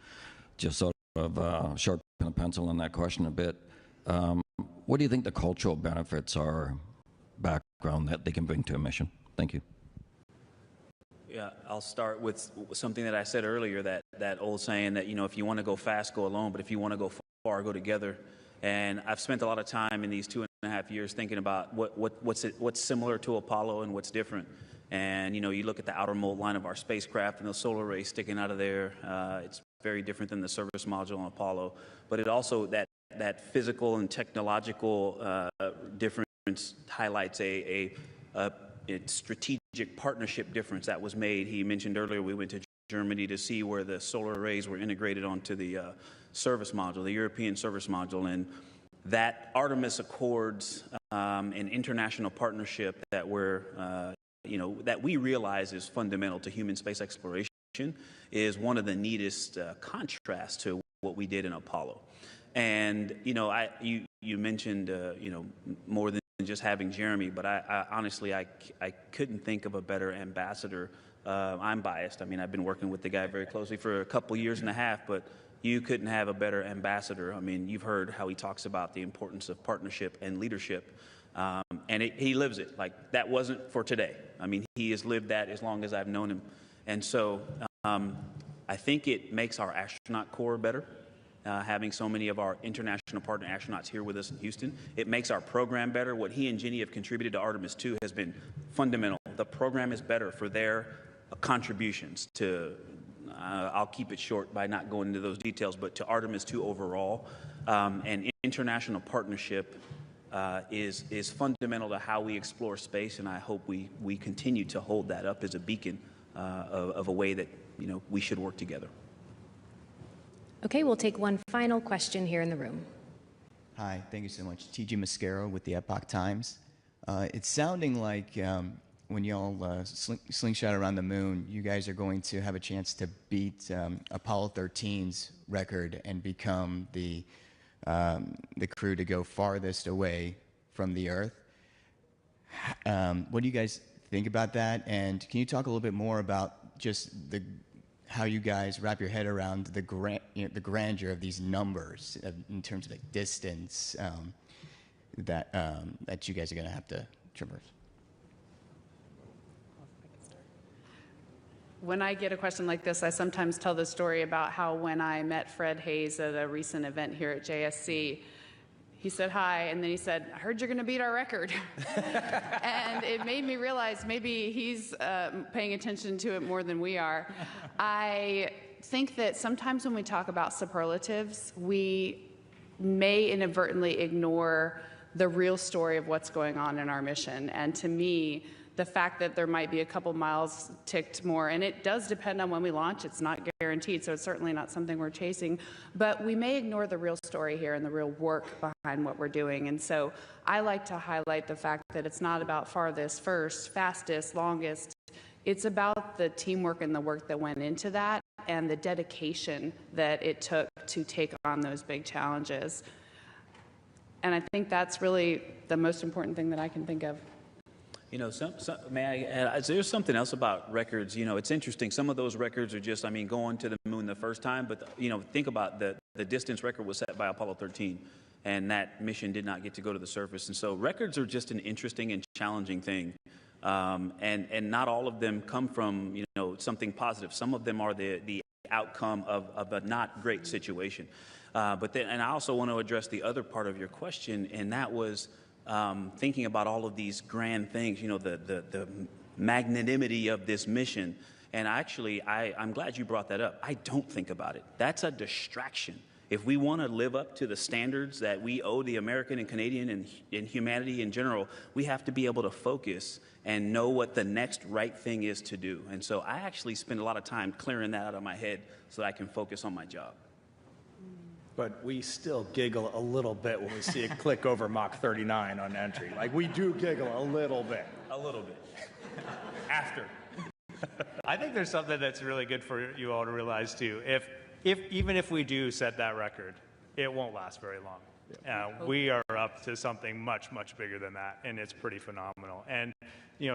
sort of sharpen a pencil on that question a bit, what do you think the cultural benefits are, background that they can bring to a mission? Thank you. Yeah, I'll start with something that I said earlier, that old saying that, if you want to go fast, go alone, but if you want to go far, go together. And I've spent a lot of time in these 2.5 years thinking about what's similar to Apollo and what's different. And, you look at the outer mold line of our spacecraft and the solar rays sticking out of there. It's very different than the service module on Apollo. But it also, that physical and technological difference highlights a strategic partnership difference that was made. He mentioned earlier we went to Germany to see where the solar arrays were integrated onto the service module, the European service module, and that Artemis Accords, an international partnership that that we realize is fundamental to human space exploration, is one of the neatest contrasts to what we did in Apollo. And you mentioned more than just having Jeremy, but I honestly couldn't think of a better ambassador. I'm biased. I mean, I've been working with the guy very closely for a couple years and a half, but you couldn't have a better ambassador. I mean, you've heard how he talks about the importance of partnership and leadership, and he lives it. Like, that wasn't for today. I mean, he has lived that as long as I've known him. And so I think it makes our astronaut corps better. Having so many of our international partner astronauts here with us in Houston. It makes our program better. What he and Jenny have contributed to Artemis II has been fundamental. The program is better for their contributions to, I'll keep it short by not going into those details, but to Artemis II overall. And international partnership is fundamental to how we explore space, and I hope we continue to hold that up as a beacon of a way that we should work together. Okay, we'll take one final question here in the room. Hi, thank you so much. T.G. Mascaro with the Epoch Times. It's sounding like when y'all slingshot around the moon, you guys are going to have a chance to beat Apollo 13's record and become the crew to go farthest away from the Earth. What do you guys think about that? And can you talk a little bit more about just how you guys wrap your head around the grandeur of these numbers in terms of the distance that you guys are going to have to traverse? When I get a question like this, I sometimes tell the story about how when I met Fred Hayes at a recent event here at JSC, he said hi, and then he said, "I heard you're going to beat our record." And it made me realize maybe he's paying attention to it more than we are. I think that sometimes when we talk about superlatives, we may inadvertently ignore the real story of what's going on in our mission. And to me, the fact that there might be a couple miles ticked more, and it does depend on when we launch, it's not guaranteed, so it's certainly not something we're chasing, but we may ignore the real story here and the real work behind what we're doing. And so I like to highlight the fact that it's not about farthest, first, fastest, longest. It's about the teamwork and the work that went into that and the dedication that it took to take on those big challenges. And I think that's really the most important thing that I can think of. May I add, there's something else about records. It's interesting. Some of those records are just, going to the moon the first time, but, think about the distance record was set by Apollo 13, and that mission did not get to go to the surface. And so records are just an interesting and challenging thing. And not all of them come from, something positive. Some of them are the outcome of a not great situation. But then, and I also want to address the other part of your question, and that was, thinking about all of these grand things, the magnanimity of this mission. And actually, I'm glad you brought that up. I don't think about it. That's a distraction. If we want to live up to the standards that we owe the American and Canadian and humanity in general, we have to be able to focus and know what the next right thing is to do. And so I actually spend a lot of time clearing that out of my head so that I can focus on my job. But we still giggle a little bit when we see it click over Mach 39 on entry. Like, we do giggle a little bit. A little bit. After. I think there's something that's really good for you all to realize, too. Even if we do set that record, it won't last very long. We are up to something much, much bigger than that, and it's pretty phenomenal. And,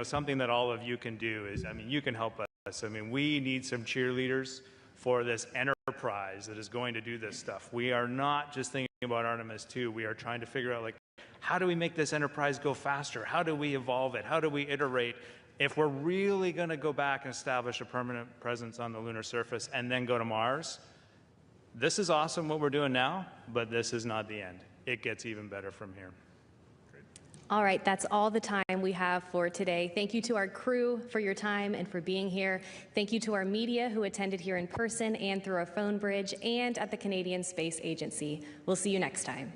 something that all of you can do is, you can help us. We need some cheerleaders for this enterprise that is going to do this stuff. We are not just thinking about Artemis II. We are trying to figure out, how do we make this enterprise go faster? How do we evolve it? How do we iterate? If we're really going to go back and establish a permanent presence on the lunar surface and then go to Mars, this is awesome what we're doing now, but this is not the end. It gets even better from here. All right, that's all the time we have for today. Thank you to our crew for your time and for being here. Thank you to our media who attended here in person and through our phone bridge and at the Canadian Space Agency. We'll see you next time.